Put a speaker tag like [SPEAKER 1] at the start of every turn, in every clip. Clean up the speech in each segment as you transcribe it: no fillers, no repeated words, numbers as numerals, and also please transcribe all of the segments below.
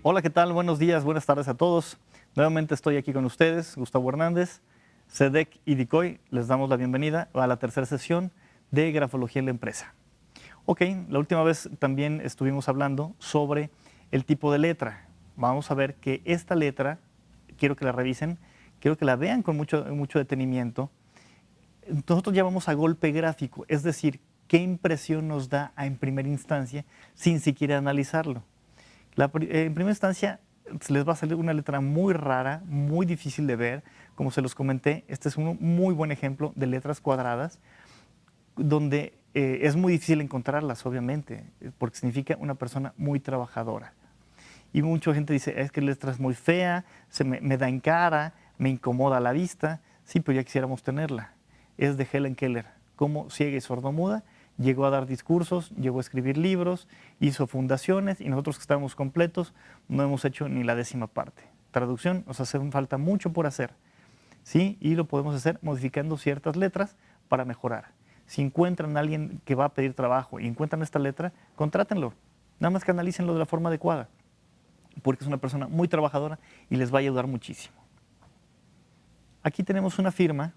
[SPEAKER 1] Hola, ¿qué tal? Buenos días, buenas tardes a todos. Nuevamente estoy aquí con ustedes, Gustavo Hernández, SEDEC y DICOI. Les damos la bienvenida a la tercera sesión de Grafología en la Empresa. Ok, la última vez también estuvimos hablando sobre el tipo de letra. Vamos a ver que esta letra, quiero que la revisen, quiero que la vean con mucho detenimiento. Nosotros llamamos a golpe gráfico, es decir, qué impresión nos da en primera instancia sin siquiera analizarlo. En primera instancia, les va a salir una letra muy rara, muy difícil de ver. Como se los comenté, este es un muy buen ejemplo de letras cuadradas, donde es muy difícil encontrarlas, obviamente, porque significa una persona muy trabajadora. Y mucha gente dice, es que la letra es muy fea, me da en cara, me incomoda la vista. Sí, pero ya quisiéramos tenerla. Es de Helen Keller, como ciega y sordomuda. Llegó a dar discursos, llegó a escribir libros, hizo fundaciones y nosotros que estamos completos no hemos hecho ni la 10ª parte. Traducción, nos hace falta mucho por hacer, ¿sí? Y lo podemos hacer modificando ciertas letras para mejorar. Si encuentran a alguien que va a pedir trabajo y encuentran esta letra, contrátenlo. Nada más que analícenlo de la forma adecuada, porque es una persona muy trabajadora y les va a ayudar muchísimo. Aquí tenemos una firma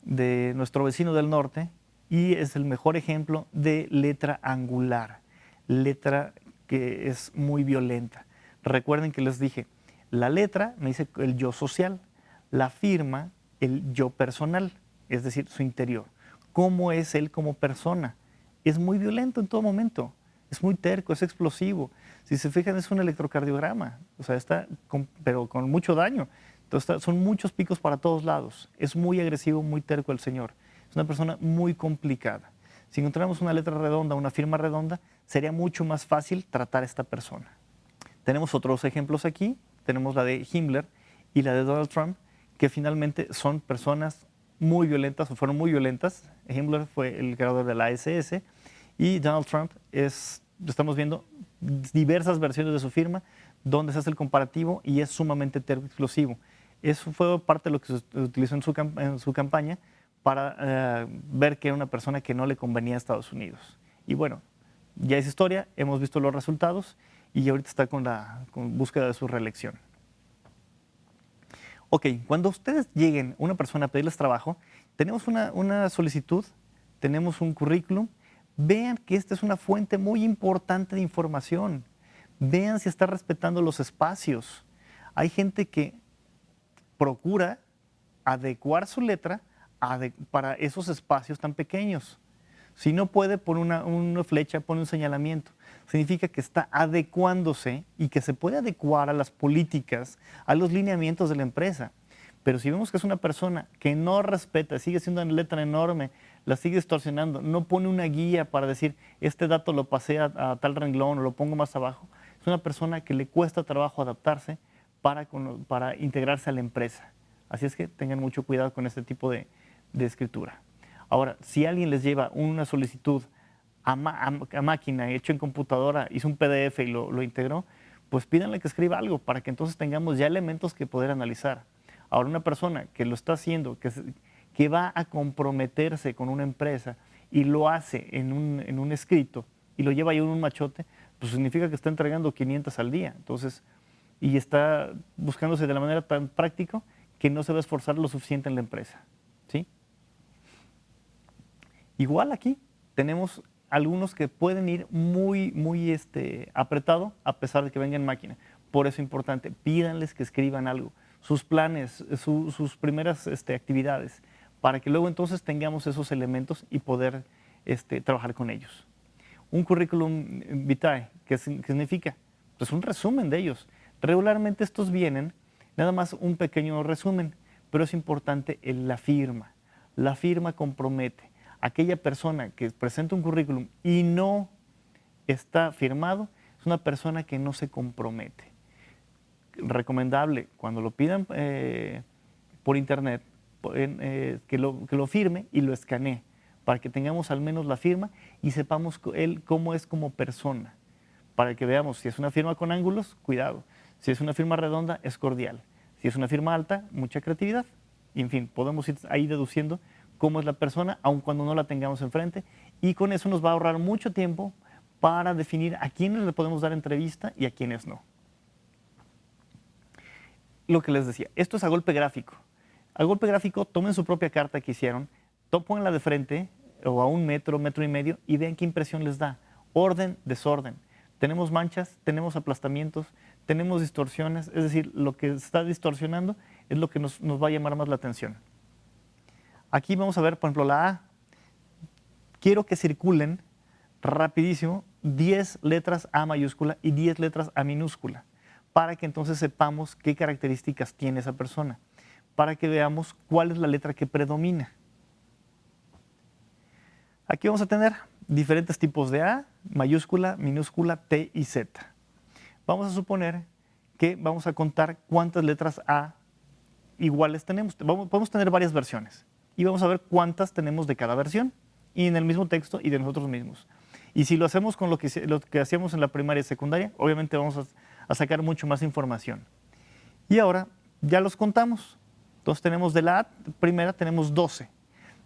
[SPEAKER 1] de nuestro vecino del norte y es el mejor ejemplo de letra angular, letra que es muy violenta. Recuerden que les dije, la letra me dice el yo social, la firma el yo personal, es decir, su interior. ¿Cómo es él como persona? Es muy violento en todo momento, es muy terco, es explosivo. Si se fijan, es un electrocardiograma, o sea, pero con mucho daño. Entonces, son muchos picos para todos lados. Es muy agresivo, muy terco el señor. Es una persona muy complicada. Si encontramos una letra redonda, una firma redonda, sería mucho más fácil tratar a esta persona. Tenemos otros ejemplos aquí. Tenemos la de Himmler y la de Donald Trump, que finalmente son personas muy violentas o fueron muy violentas. Himmler fue el creador de la SS y Donald Trump estamos viendo diversas versiones de su firma donde se hace el comparativo y es sumamente terco explosivo. Eso fue parte de lo que se utilizó en su campaña para ver que era una persona que no le convenía a Estados Unidos. Y bueno, ya es historia, hemos visto los resultados y ahorita está con búsqueda de su reelección. Ok, cuando ustedes lleguen, una persona a pedirles trabajo, tenemos una solicitud, tenemos un currículum. Vean que esta es una fuente muy importante de información. Vean si está respetando los espacios. Hay gente que procura adecuar su letra para esos espacios tan pequeños. Si no puede, pone una flecha, pone un señalamiento. Significa que está adecuándose y que se puede adecuar a las políticas, a los lineamientos de la empresa. Pero si vemos que es una persona que no respeta, sigue siendo una letra enorme, la sigue distorsionando, no pone una guía para decir, este dato lo pasé a tal renglón o lo pongo más abajo, es una persona que le cuesta trabajo adaptarse para integrarse a la empresa. Así es que tengan mucho cuidado con este tipo de escritura. Ahora, si alguien les lleva una solicitud a máquina, hecho en computadora, hizo un PDF y lo integró, pues pídanle que escriba algo para que entonces tengamos ya elementos que poder analizar. Ahora, una persona que lo está haciendo, que va a comprometerse con una empresa y lo hace en un escrito y lo lleva ahí en un machote, pues significa que está entregando 500 al día. Entonces, y está buscándose de la manera tan práctica que no se va a esforzar lo suficiente en la empresa, ¿sí? Igual aquí tenemos algunos que pueden ir muy apretado a pesar de que vengan en máquina. Por eso es importante, pídanles que escriban algo, sus planes, sus primeras actividades, para que luego entonces tengamos esos elementos y poder trabajar con ellos. Un currículum vitae, ¿qué significa? Pues un resumen de ellos. Regularmente estos vienen, nada más un pequeño resumen, pero es importante la firma. La firma compromete. Aquella persona que presenta un currículum y no está firmado es una persona que no se compromete. Recomendable, cuando lo pidan por internet, que lo firme y lo escanee, para que tengamos al menos la firma y sepamos él cómo es como persona, para que veamos si es una firma con ángulos, cuidado, si es una firma redonda, es cordial, si es una firma alta, mucha creatividad, y en fin, podemos ir ahí deduciendo cómo es la persona, aun cuando no la tengamos enfrente, y con eso nos va a ahorrar mucho tiempo para definir a quiénes le podemos dar entrevista y a quiénes no. lo que les decía, esto es a golpe gráfico. A golpe gráfico, tomen su propia carta que hicieron, pónganla de frente o a 1 metro, metro y medio y vean qué impresión les da. Orden, desorden. Tenemos manchas, tenemos aplastamientos, tenemos distorsiones, es decir, lo que está distorsionando es lo que nos va a llamar más la atención. Aquí vamos a ver, por ejemplo, la A. Quiero que circulen rapidísimo 10 letras A mayúscula y 10 letras A minúscula, para que entonces sepamos qué características tiene esa persona, para que veamos cuál es la letra que predomina. Aquí vamos a tener diferentes tipos de A, mayúscula, minúscula, T y Z. Vamos a suponer que vamos a contar cuántas letras A iguales tenemos. Podemos tener varias versiones y vamos a ver cuántas tenemos de cada versión y en el mismo texto y de nosotros mismos. Y si lo hacemos con lo que hacíamos en la primaria y secundaria, obviamente vamos a sacar mucho más información. Y ahora ya los contamos. Entonces tenemos de la A primera tenemos 12,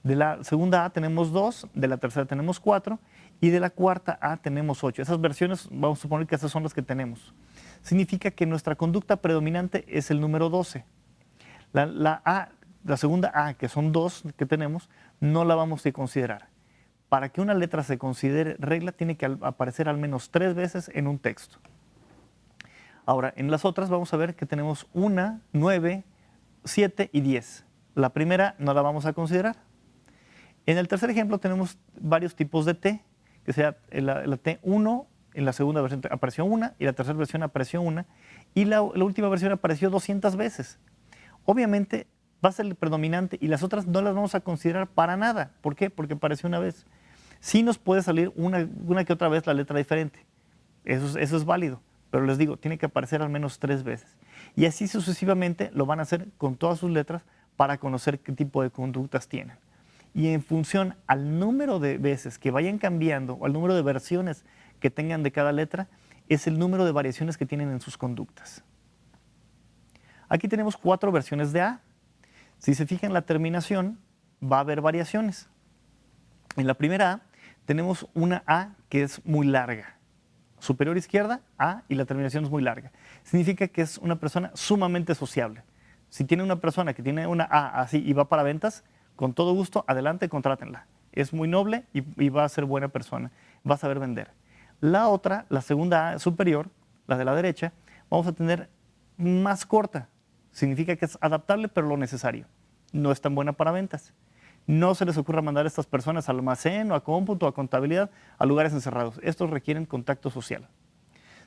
[SPEAKER 1] de la segunda A tenemos 2, de la tercera tenemos 4 y de la cuarta A tenemos 8. Esas versiones vamos a suponer que esas son las que tenemos. Significa que nuestra conducta predominante es el número 12. La segunda A, que son 2 que tenemos, no la vamos a considerar. Para que una letra se considere regla, tiene que aparecer al menos 3 veces en un texto. Ahora, en las otras vamos a ver que tenemos 1, 9, 7 y 10. La primera no la vamos a considerar. En el tercer ejemplo tenemos varios tipos de T, que sea la T1, en la segunda versión apareció 1 y la tercera versión apareció 1 y la última versión apareció 200 veces. Obviamente va a ser el predominante y las otras no las vamos a considerar para nada. ¿Por qué? Porque apareció una vez. Sí nos puede salir una que otra vez la letra diferente. Eso es válido. Pero les digo, tiene que aparecer al menos 3 veces. Y así sucesivamente lo van a hacer con todas sus letras para conocer qué tipo de conductas tienen. Y en función al número de veces que vayan cambiando o al número de versiones que tengan de cada letra, es el número de variaciones que tienen en sus conductas. Aquí tenemos 4 versiones de A. Si se fijan en la terminación, va a haber variaciones. En la primera A tenemos una A que es muy larga. Superior izquierda, A, y la terminación es muy larga. Significa que es una persona sumamente sociable. Si tiene una persona que tiene una A así y va para ventas, con todo gusto, adelante, contrátenla. Es muy noble y va a ser buena persona. Va a saber vender. La otra, la segunda A superior, la de la derecha, vamos a tener más corta. Significa que es adaptable, pero lo necesario. No es tan buena para ventas. No se les ocurra mandar a estas personas al almacén o a cómputo o a contabilidad a lugares encerrados. Estos requieren contacto social.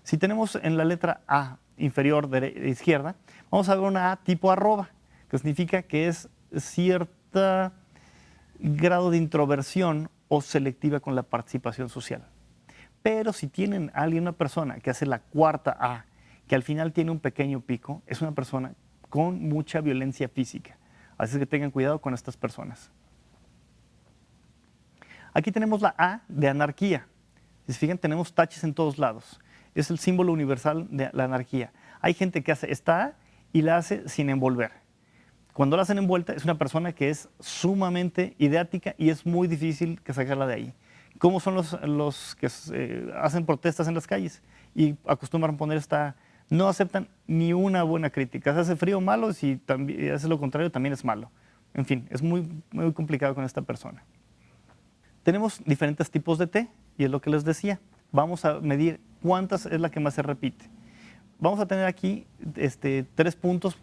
[SPEAKER 1] Si tenemos en la letra A inferior izquierda, vamos a ver una A tipo arroba, que significa que es cierto grado de introversión o selectiva con la participación social. Pero si tienen a alguien, una persona que hace la cuarta A, que al final tiene un pequeño pico, es una persona con mucha violencia física. Así que tengan cuidado con estas personas. Aquí tenemos la A de anarquía. Si se fijan, tenemos taches en todos lados. Es el símbolo universal de la anarquía. Hay gente que hace esta A y la hace sin envolver. Cuando la hacen envuelta, es una persona que es sumamente ideática y es muy difícil que sacarla de ahí. ¿Cómo son los que hacen protestas en las calles y acostumbran poner esta? No aceptan ni una buena crítica. Se hace frío, malo, si también hace lo contrario, también es malo. En fin, es muy, muy complicado con esta persona. Tenemos diferentes tipos de T y es lo que les decía. Vamos a medir cuántas es la que más se repite. Vamos a tener aquí 3 puntos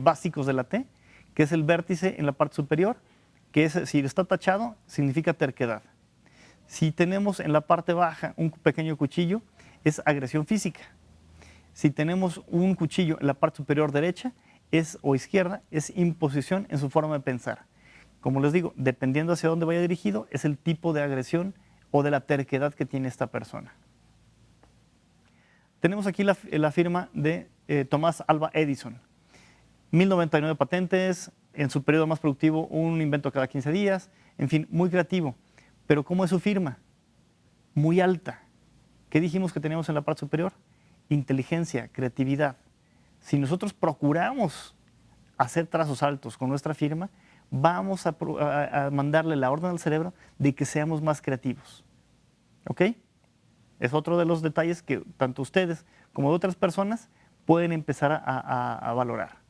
[SPEAKER 1] básicos de la T, que es el vértice en la parte superior, que es, si está tachado, significa terquedad. Si tenemos en la parte baja un pequeño cuchillo, es agresión física. Si tenemos un cuchillo en la parte superior derecha o izquierda, es imposición en su forma de pensar. Como les digo, dependiendo hacia dónde vaya dirigido, es el tipo de agresión o de la terquedad que tiene esta persona. Tenemos aquí la firma de Thomas Alva Edison. 1099 patentes, en su periodo más productivo un invento cada 15 días, en fin, muy creativo. Pero ¿cómo es su firma? Muy alta. ¿Qué dijimos que teníamos en la parte superior? Inteligencia, creatividad. Si nosotros procuramos hacer trazos altos con nuestra firma, vamos a mandarle la orden al cerebro de que seamos más creativos. ¿Ok? Es otro de los detalles que tanto ustedes como de otras personas pueden empezar a valorar.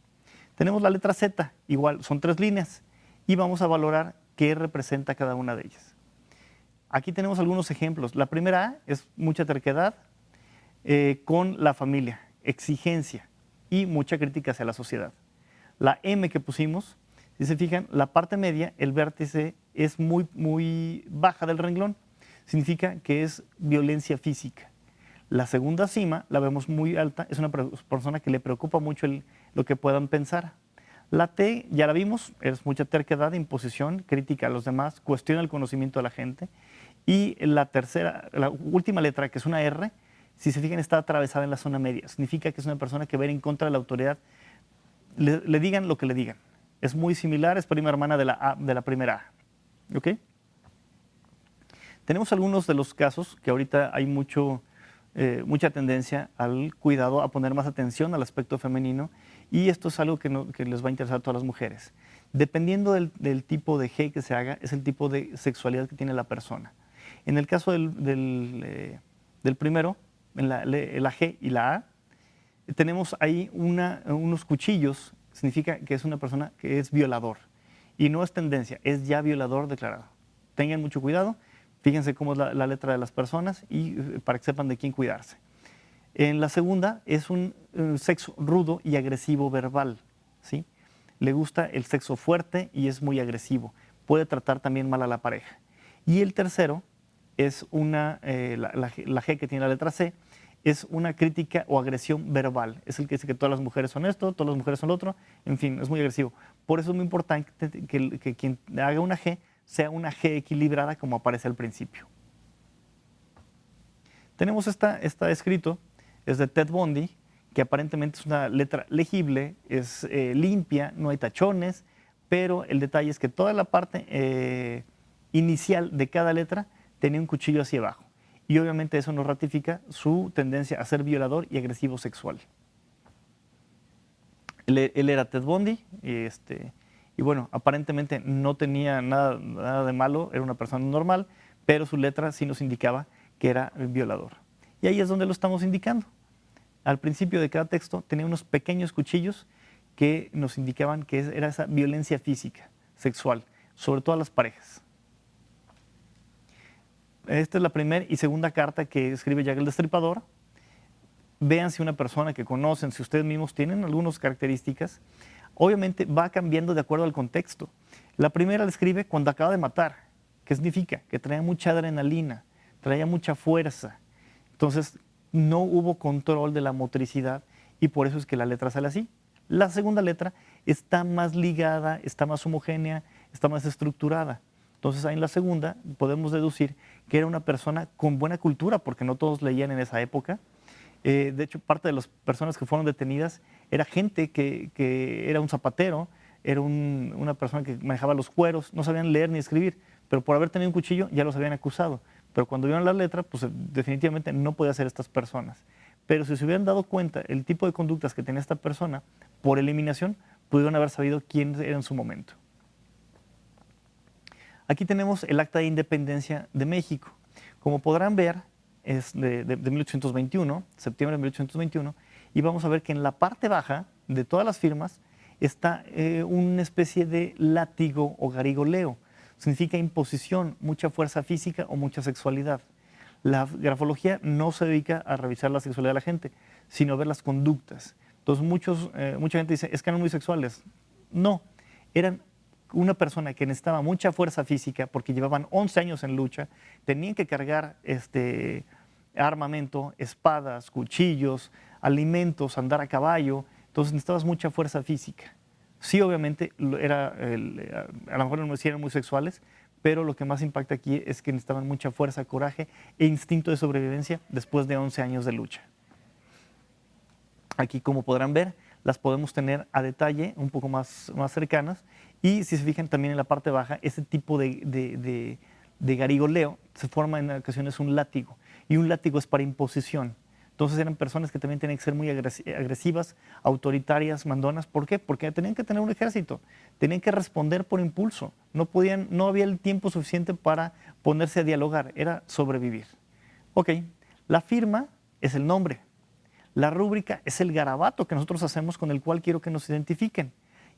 [SPEAKER 1] Tenemos la letra Z, igual, son 3 líneas, y vamos a valorar qué representa cada una de ellas. Aquí tenemos algunos ejemplos. La primera A es mucha terquedad con la familia, exigencia y mucha crítica hacia la sociedad. La M que pusimos, si se fijan, la parte media, el vértice es muy baja del renglón, significa que es violencia física. La segunda cima la vemos muy alta, es una persona que le preocupa mucho lo que puedan pensar. La T ya la vimos, es mucha terquedad, imposición, crítica a los demás, cuestiona el conocimiento de la gente. Y la última letra, que es una R, si se fijan, está atravesada en la zona media. Significa que es una persona que va a ir en contra de la autoridad, le digan lo que le digan. Es muy similar, es prima hermana de la primera A. ¿Ok? Tenemos algunos de los casos que ahorita hay mucha tendencia al cuidado, a poner más atención al aspecto femenino, y esto es algo que les va a interesar a todas las mujeres. Dependiendo del tipo de G que se haga, es el tipo de sexualidad que tiene la persona. En el caso del primero, en la G y la A, tenemos ahí unos cuchillos, significa que es una persona que es violador. Y no es tendencia, es ya violador declarado. Tengan mucho cuidado, fíjense cómo es la letra de las personas y para que sepan de quién cuidarse. En la segunda es un sexo rudo y agresivo verbal, ¿sí? Le gusta el sexo fuerte y es muy agresivo. Puede tratar también mal a la pareja. Y el tercero es la G que tiene la letra C, es una crítica o agresión verbal. Es el que dice que todas las mujeres son esto, todas las mujeres son lo otro, en fin, es muy agresivo. Por eso es muy importante que quien haga una G sea una G equilibrada como aparece al principio. Tenemos está escrito, es de Ted Bundy, que aparentemente es una letra legible, es limpia, no hay tachones, pero el detalle es que toda la parte inicial de cada letra tenía un cuchillo hacia abajo. Y obviamente eso nos ratifica su tendencia a ser violador y agresivo sexual. Él era Ted Bundy y bueno, aparentemente no tenía nada de malo, era una persona normal, pero su letra sí nos indicaba que era violador. Y ahí es donde lo estamos indicando. Al principio de cada texto tenía unos pequeños cuchillos que nos indicaban que era esa violencia física, sexual, sobre todo a las parejas. Esta es la primera y segunda carta que escribe Jack el Destripador. Vean si una persona que conocen, si ustedes mismos tienen algunas características, obviamente va cambiando de acuerdo al contexto. La primera la escribe cuando acaba de matar. ¿Qué significa? Que traía mucha adrenalina, traía mucha fuerza. Entonces no hubo control de la motricidad y por eso es que la letra sale así. La segunda letra está más ligada, está más homogénea, está más estructurada. Entonces ahí en la segunda podemos deducir que era una persona con buena cultura, porque no todos leían en esa época. De hecho, parte de las personas que fueron detenidas era gente que era un zapatero, era una persona que manejaba los cueros, no sabían leer ni escribir, pero por haber tenido un cuchillo ya los habían acusado. Pero cuando vieron la letra, pues definitivamente no podía ser estas personas. Pero si se hubieran dado cuenta el tipo de conductas que tenía esta persona, por eliminación, pudieron haber sabido quién era en su momento. Aquí tenemos el Acta de Independencia de México. Como podrán ver, es de 1821, septiembre de 1821, y vamos a ver que en la parte baja de todas las firmas está una especie de látigo o garigoleo. Significa imposición, mucha fuerza física o mucha sexualidad. La grafología no se dedica a revisar la sexualidad de la gente, sino a ver las conductas. Entonces mucha gente dice, es que eran muy sexuales. No, eran una persona que necesitaba mucha fuerza física porque llevaban 11 años en lucha, tenían que cargar armamento, espadas, cuchillos, alimentos, andar a caballo, entonces necesitabas mucha fuerza física. Sí, obviamente, a lo mejor no eran muy sexuales, pero lo que más impacta aquí es que necesitaban mucha fuerza, coraje e instinto de sobrevivencia después de 11 años de lucha. Aquí, como podrán ver, las podemos tener a detalle, un poco más cercanas, y si se fijan también en la parte baja, ese tipo de garigoleo se forma en ocasiones un látigo, y un látigo es para imposición. Entonces eran personas que también tenían que ser muy agresivas, autoritarias, mandonas. ¿Por qué? Porque tenían que tener un ejército, tenían que responder por impulso, no había el tiempo suficiente para ponerse a dialogar, era sobrevivir. Ok, la firma es el nombre. La rúbrica es el garabato que nosotros hacemos con el cual quiero que nos identifiquen.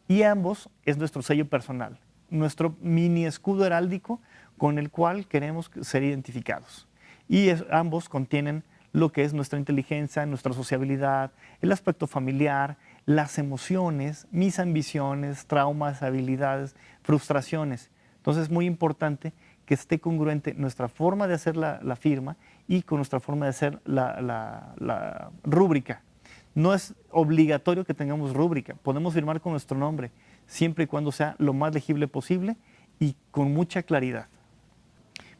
[SPEAKER 1] y ambos es nuestro sello personal, nuestro mini escudo heráldico con el cual queremos ser identificados. Y ambos contienen lo que es nuestra inteligencia, nuestra sociabilidad, el aspecto familiar, las emociones, mis ambiciones, traumas, habilidades, frustraciones. Entonces es muy importante que esté congruente nuestra forma de hacer la firma y con nuestra forma de hacer la rúbrica. No es obligatorio que tengamos rúbrica, podemos firmar con nuestro nombre, siempre y cuando sea lo más legible posible y con mucha claridad.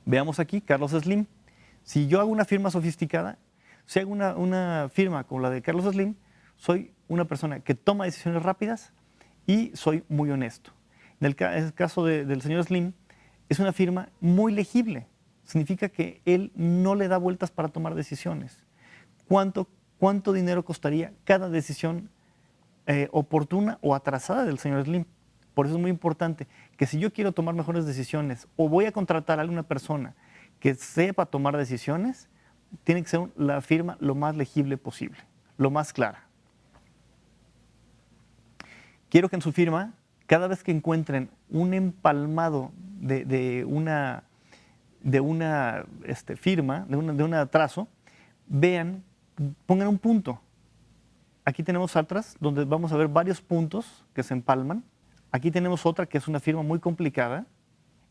[SPEAKER 1] Veamos aquí, Carlos Slim. Si yo hago una firma sofisticada, si hago una firma como la de Carlos Slim, soy una persona que toma decisiones rápidas y soy muy honesto. En el caso del señor Slim, es una firma muy legible. Significa que él no le da vueltas para tomar decisiones. ¿Cuánto dinero costaría cada decisión oportuna o atrasada del señor Slim? Por eso es muy importante que si yo quiero tomar mejores decisiones o voy a contratar a alguna persona que sepa tomar decisiones, tiene que ser la firma lo más legible posible, lo más clara. Quiero que en su firma, cada vez que encuentren un empalmado de una firma, de un trazo, vean, pongan un punto. Aquí tenemos atrás, donde vamos a ver varios puntos que se empalman. Aquí tenemos otra que es una firma muy complicada.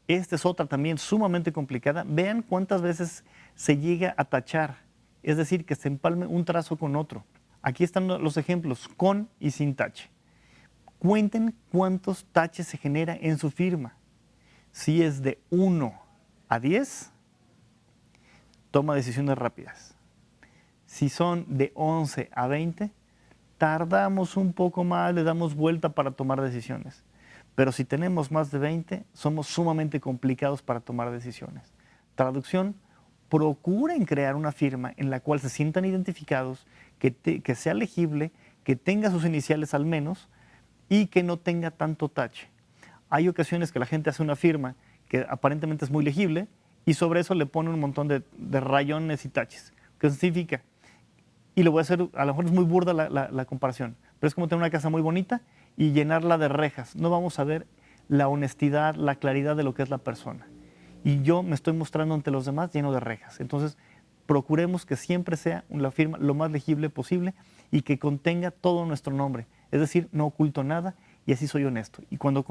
[SPEAKER 1] Esta es otra también sumamente complicada. Vean cuántas veces se llega a tachar, es decir, que se empalme un trazo con otro. Aquí están los ejemplos, con y sin tache. Cuenten cuántos taches se genera en su firma. Si es de 1 a 10, toma decisiones rápidas. Si son de 11 a 20, tardamos un poco más, le damos vuelta para tomar decisiones. Pero si tenemos más de 20, somos sumamente complicados para tomar decisiones. Traducción, procuren crear una firma en la cual se sientan identificados, que sea legible, que tenga sus iniciales al menos y que no tenga tanto tache. Hay ocasiones que la gente hace una firma que aparentemente es muy legible y sobre eso le pone un montón de rayones y taches. ¿Qué significa? Y lo voy a hacer, a lo mejor es muy burda la comparación, pero es como tener una casa muy bonita y llenarla de rejas. No vamos a ver la honestidad, la claridad de lo que es la persona. Y yo me estoy mostrando ante los demás lleno de rejas. Entonces, procuremos que siempre sea la firma lo más legible posible y que contenga todo nuestro nombre. Es decir, no oculto nada y así soy honesto. Y cuando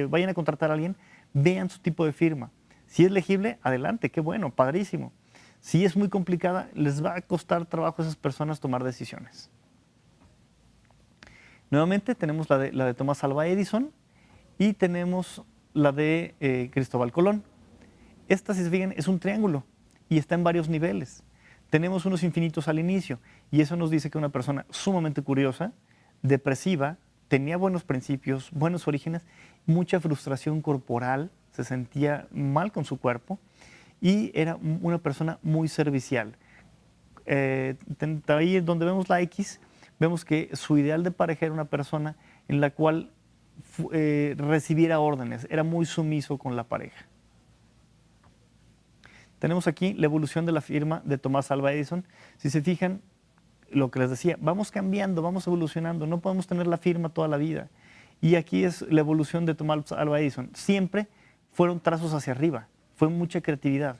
[SPEAKER 1] vayan a contratar a alguien, vean su tipo de firma. Si es legible, adelante, qué bueno, padrísimo. Si es muy complicada, les va a costar trabajo a esas personas tomar decisiones. Nuevamente tenemos la de Thomas Alva Edison y tenemos la de Cristóbal Colón. Esta, si se fijan, es un triángulo y está en varios niveles. Tenemos unos infinitos al inicio y eso nos dice que una persona sumamente curiosa, depresiva, tenía buenos principios, buenos orígenes, mucha frustración corporal, se sentía mal con su cuerpo y era una persona muy servicial. Ahí donde vemos la X, vemos que su ideal de pareja era una persona en la cual recibiera órdenes, era muy sumiso con la pareja. Tenemos aquí la evolución de la firma de Thomas Alva Edison. Si se fijan, lo que les decía, vamos cambiando, vamos evolucionando, no podemos tener la firma toda la vida. Y aquí es la evolución de Thomas Alva Edison. Siempre fueron trazos hacia arriba, fue mucha creatividad.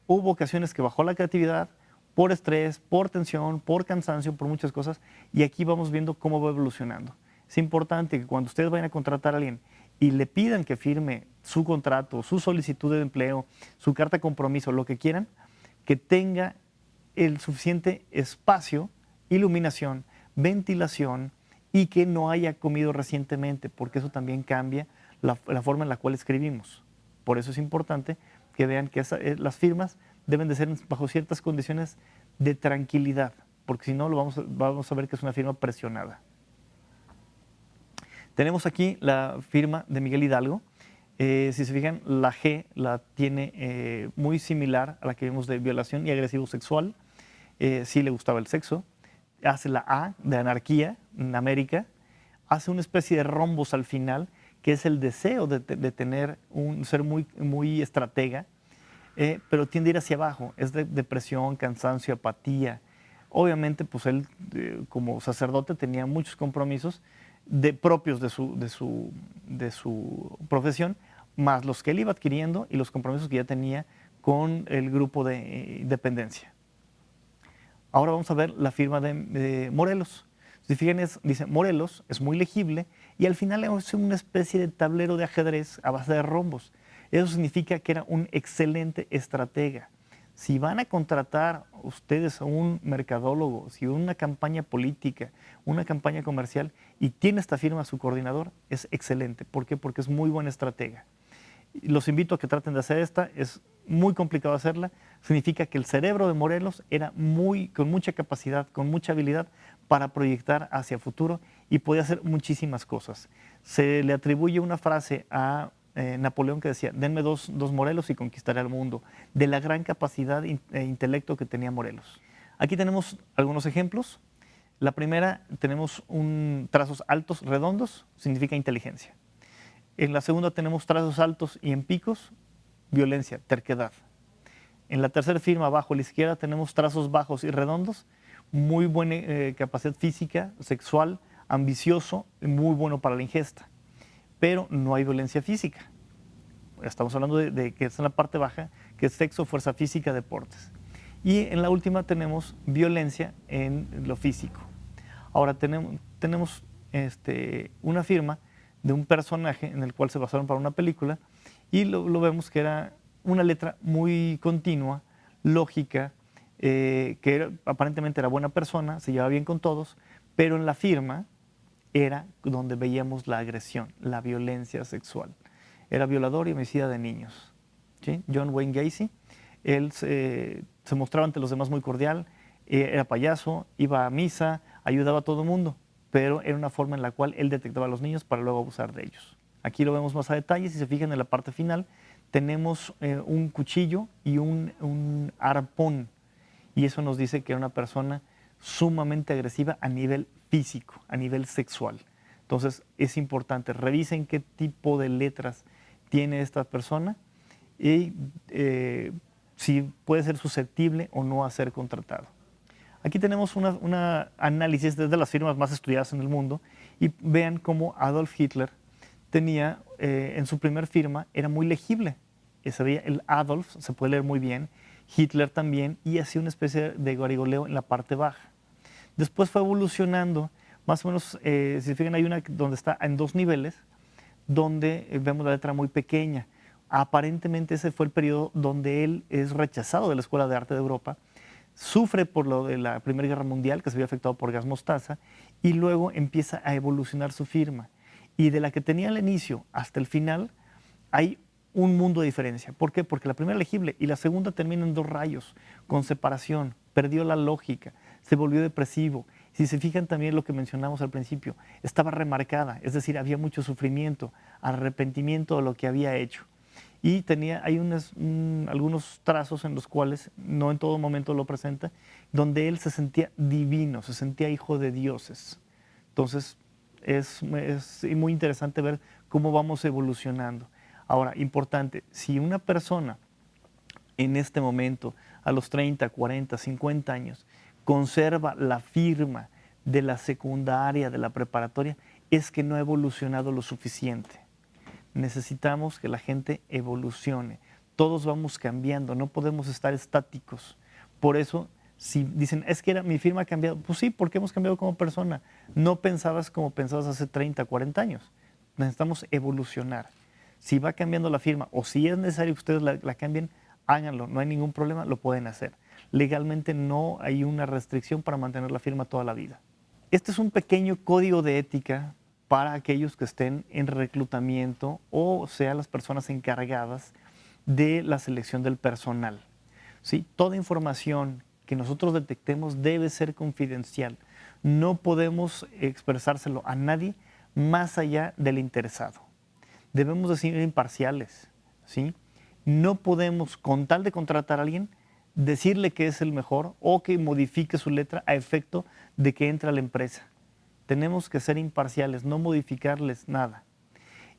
[SPEAKER 1] Hubo ocasiones que bajó la creatividad por estrés, por tensión, por cansancio, por muchas cosas, y aquí vamos viendo cómo va evolucionando. Es importante que cuando ustedes vayan a contratar a alguien y le pidan que firme su contrato, su solicitud de empleo, su carta de compromiso, lo que quieran, que tenga el suficiente espacio, iluminación, ventilación y que no haya comido recientemente, porque eso también cambia la forma en la cual escribimos. Por eso es importante que vean que las firmas deben de ser bajo ciertas condiciones de tranquilidad, porque si no vamos a ver que es una firma presionada. Tenemos aquí la firma de Miguel Hidalgo. Si se fijan, la G la tiene muy similar a la que vimos de violación y agresivo sexual. Sí le gustaba el sexo. Hace la A de anarquía en América. Hace una especie de rombos al final, que es el deseo de tener ser muy estratega, pero tiende a ir hacia abajo. Es de depresión, cansancio, apatía. Obviamente, pues él como sacerdote tenía muchos compromisos. propios de su profesión, más los que él iba adquiriendo y los compromisos que ya tenía con el grupo de dependencia. Ahora vamos a ver la firma de Morelos. Si fijan, dice Morelos, es muy legible y al final es una especie de tablero de ajedrez a base de rombos. Eso significa que era un excelente estratega. Si van a contratar ustedes a un mercadólogo, si una campaña política, una campaña comercial y tiene esta firma su coordinador, es excelente. ¿Por qué? Porque es muy buen estratega. Los invito a que traten de hacer esta, es muy complicado hacerla. Significa que el cerebro de Morelos era con mucha capacidad, con mucha habilidad para proyectar hacia el futuro y podía hacer muchísimas cosas. Se le atribuye una frase a Napoleón que decía, denme dos Morelos y conquistaré el mundo, de la gran capacidad e intelecto que tenía Morelos. Aquí tenemos algunos ejemplos. La primera, tenemos trazos altos, redondos, significa inteligencia. En la segunda tenemos trazos altos y en picos, violencia, terquedad. En la tercera firma, abajo a la izquierda, tenemos trazos bajos y redondos, muy buena capacidad física, sexual, ambicioso, muy bueno para la ingesta. Pero no hay violencia física. Estamos hablando de que es en la parte baja, que es sexo, fuerza física, deportes. Y en la última tenemos violencia en lo físico. Ahora tenemos una firma de un personaje en el cual se basaron para una película y lo vemos que era una letra muy continua, lógica, aparentemente era buena persona, se llevaba bien con todos, pero en la firma era donde veíamos la agresión, la violencia sexual. Era violador y homicida de niños. ¿Sí? John Wayne Gacy, él se mostraba ante los demás muy cordial, era payaso, iba a misa, ayudaba a todo el mundo, pero era una forma en la cual él detectaba a los niños para luego abusar de ellos. Aquí lo vemos más a detalle, si se fijan en la parte final, tenemos un cuchillo y un arpón, y eso nos dice que era una persona sumamente agresiva a nivel físico, a nivel sexual. Entonces es importante, revisen qué tipo de letras tiene esta persona y si puede ser susceptible o no a ser contratado. Aquí tenemos un análisis desde las firmas más estudiadas en el mundo y vean cómo Adolf Hitler tenía, en su primer firma, era muy legible. Se veía el Adolf, se puede leer muy bien, Hitler también, y hacía una especie de guarigoleo en la parte baja. Después fue evolucionando, más o menos, si se fijan, hay una donde está en 2 niveles, donde vemos la letra muy pequeña. Aparentemente ese fue el periodo donde él es rechazado de la Escuela de Arte de Europa, sufre por lo de la Primera Guerra Mundial, que se había afectado por gas mostaza, y luego empieza a evolucionar su firma. Y de la que tenía al inicio hasta el final, hay un mundo de diferencia. ¿Por qué? Porque la primera legible y la segunda termina en 2 rayos, con separación, perdió la lógica, se volvió depresivo. Si se fijan también lo que mencionamos al principio, estaba remarcada, es decir, había mucho sufrimiento, arrepentimiento de lo que había hecho. Y hay algunos trazos en los cuales, no en todo momento lo presenta, donde él se sentía divino, se sentía hijo de dioses. Entonces, es muy interesante ver cómo vamos evolucionando. Ahora, importante, si una persona en este momento, a los 30, 40, 50 años, conserva la firma de la secundaria, de la preparatoria, es que no ha evolucionado lo suficiente. Necesitamos que la gente evolucione. Todos vamos cambiando, no podemos estar estáticos. Por eso, si dicen, es que mi firma ha cambiado, pues sí, porque hemos cambiado como persona. No pensabas como pensabas hace 30, 40 años. Necesitamos evolucionar. Si va cambiando la firma o si es necesario que ustedes la cambien, háganlo, no hay ningún problema, lo pueden hacer. Legalmente no hay una restricción para mantener la firma toda la vida. Este es un pequeño código de ética para aquellos que estén en reclutamiento o sean las personas encargadas de la selección del personal. ¿Sí? Toda información que nosotros detectemos debe ser confidencial. No podemos expresárselo a nadie más allá del interesado. Debemos de ser imparciales, ¿sí? No podemos, con tal de contratar a alguien, decirle que es el mejor o que modifique su letra a efecto de que entre a la empresa. Tenemos que ser imparciales, no modificarles nada.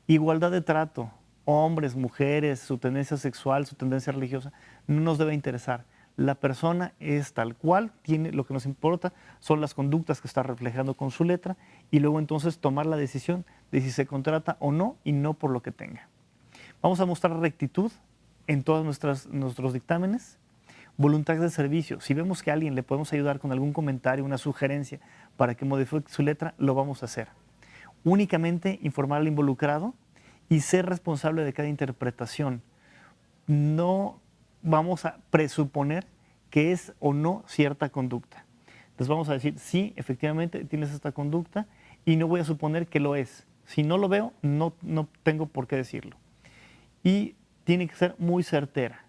[SPEAKER 1] Igualdad de trato, hombres, mujeres, su tendencia sexual, su tendencia religiosa, no nos debe interesar. la persona es tal cual, lo que nos importa son las conductas que está reflejando con su letra y luego entonces tomar la decisión de si se contrata o no y no por lo que tenga. Vamos a mostrar rectitud en todos nuestros dictámenes, voluntad de servicio. Si vemos que a alguien le podemos ayudar con algún comentario, una sugerencia para que modifique su letra, lo vamos a hacer. Únicamente informar al involucrado y ser responsable de cada interpretación. No vamos a presuponer que es o no cierta conducta. Entonces vamos a decir, sí, efectivamente tienes esta conducta y no voy a suponer que lo es. Si no lo veo, no tengo por qué decirlo. Y tiene que ser muy certera.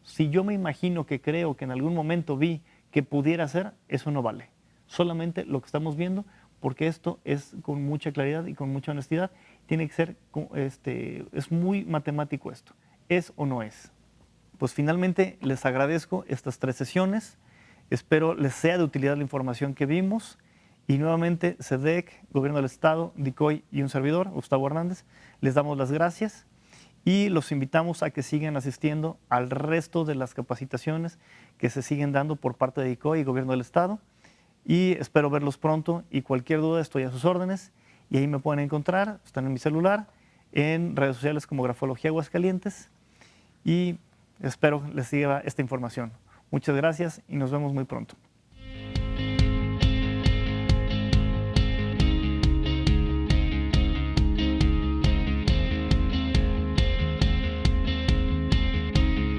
[SPEAKER 1] Si yo me imagino que creo que en algún momento vi que pudiera ser, eso no vale. Solamente lo que estamos viendo, porque esto es con mucha claridad y con mucha honestidad. Tiene que ser, es muy matemático esto. ¿Es o no es? Pues finalmente les agradezco estas 3 sesiones. Espero les sea de utilidad la información que vimos. Y nuevamente, SEDEC, Gobierno del Estado, DICOI y un servidor, Gustavo Hernández, les damos las gracias y los invitamos a que sigan asistiendo al resto de las capacitaciones que se siguen dando por parte de DICOI y Gobierno del Estado. Y espero verlos pronto y cualquier duda estoy a sus órdenes. Y ahí me pueden encontrar, están en mi celular, en redes sociales como Grafología Aguascalientes. Y espero les siga esta información. Muchas gracias y nos vemos muy pronto.